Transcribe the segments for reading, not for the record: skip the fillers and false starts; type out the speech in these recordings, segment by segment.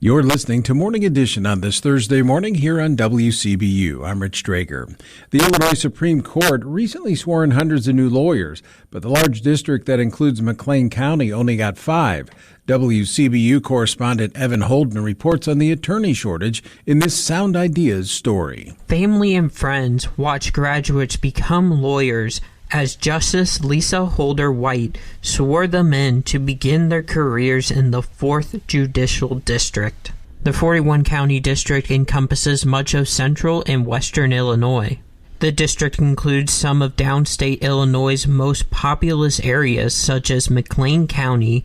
You're listening to Morning Edition on this Thursday morning here on WCBU. I'm Rich Drager. The Illinois Supreme Court recently swore in hundreds of new lawyers, but the large district that includes McLean County only got 5. WCBU correspondent Evan Holden reports on the attorney shortage in this Sound Ideas story. Family and friends watch graduates become lawyers as Justice Lisa Holder White swore them in to begin their careers in the 4th Judicial District. The 41-county district encompasses much of central and western Illinois. The district includes some of downstate Illinois' most populous areas such as McLean County,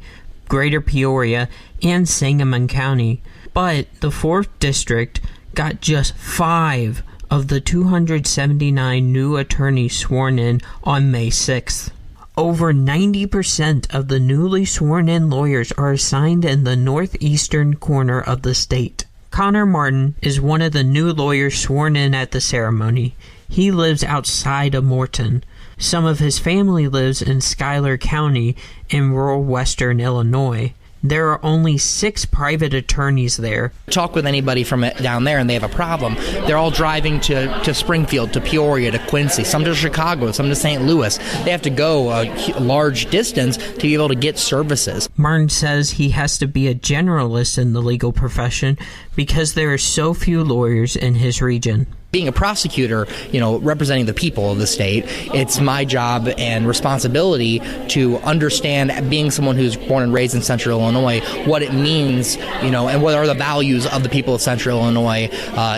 Greater Peoria, and Sangamon County. But the 4th District got just 5 of the 279 new attorneys sworn in on May 6th. Over 90% of the newly sworn-in lawyers are assigned in the northeastern corner of the state. Connor Morton is one of the new lawyers sworn in at the ceremony. He lives outside of Morton. Some of his family lives in Schuyler County in rural western Illinois. There are only 6 private attorneys there. Talk with anybody from down there and they have a problem. They're all driving to Springfield, to Peoria, to Quincy, some to Chicago, some to St. Louis. They have to go a large distance to be able to get services. Martin says he has to be a generalist in the legal profession because there are so few lawyers in his region. Being a prosecutor, representing the people of the state, it's my job and responsibility to understand, being someone who's born and raised in Central Illinois, what it means, and what are the values of the people of Central Illinois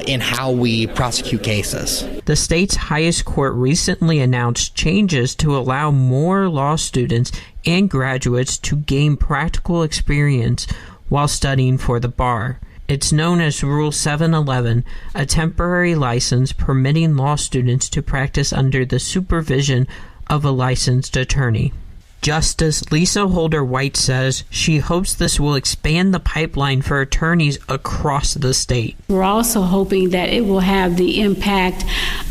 in how we prosecute cases. The state's highest court recently announced changes to allow more law students and graduates to gain practical experience while studying for the bar. It's known as Rule 711, a temporary license permitting law students to practice under the supervision of a licensed attorney. Justice Lisa Holder White says she hopes this will expand the pipeline for attorneys across the state. We're also hoping that it will have the impact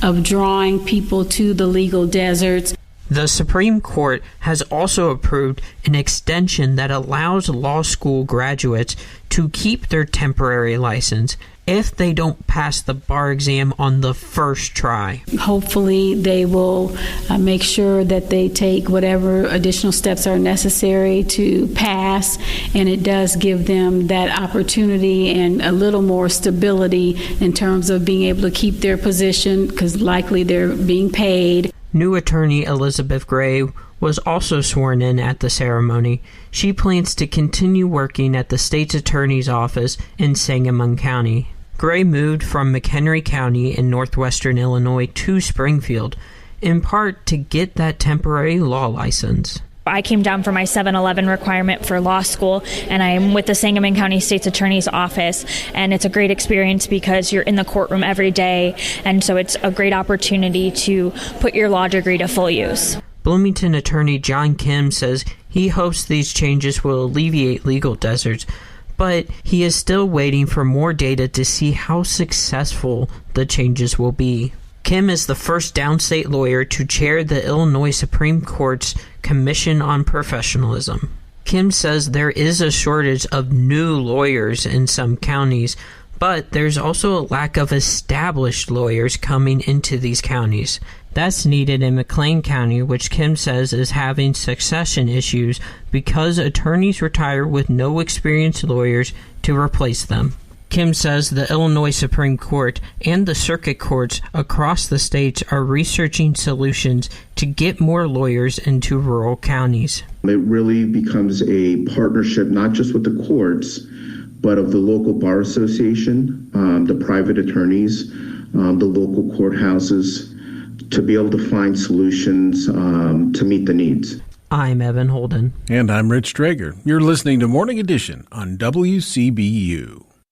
of drawing people to the legal deserts. The Supreme Court has also approved an extension that allows law school graduates to keep their temporary license if they don't pass the bar exam on the first try. Hopefully they will make sure that they take whatever additional steps are necessary to pass, and it does give them that opportunity and a little more stability in terms of being able to keep their position, because likely they're being paid. New attorney Elizabeth Gray was also sworn in at the ceremony. She plans to continue working at the state's attorney's office in Sangamon County. Gray moved from McHenry County in northwestern Illinois to Springfield, in part to get that temporary law license. I came down for my 711 requirement for law school, and I'm with the Sangamon County State's Attorney's Office, and it's a great experience because you're in the courtroom every day, and so it's a great opportunity to put your law degree to full use. Bloomington attorney John Kim says he hopes these changes will alleviate legal deserts, but he is still waiting for more data to see how successful the changes will be. Kim is the first downstate lawyer to chair the Illinois Supreme Court's Commission on Professionalism. Kim says there is a shortage of new lawyers in some counties, but there's also a lack of established lawyers coming into these counties. That's needed in McLean County, which Kim says is having succession issues because attorneys retire with no experienced lawyers to replace them. Kim says the Illinois Supreme Court and the circuit courts across the states are researching solutions to get more lawyers into rural counties. It really becomes a partnership not just with the courts, but of the local bar association, the private attorneys, the local courthouses, to be able to find solutions to meet the needs. I'm Evan Holden. And I'm Rich Drager. You're listening to Morning Edition on WCBU.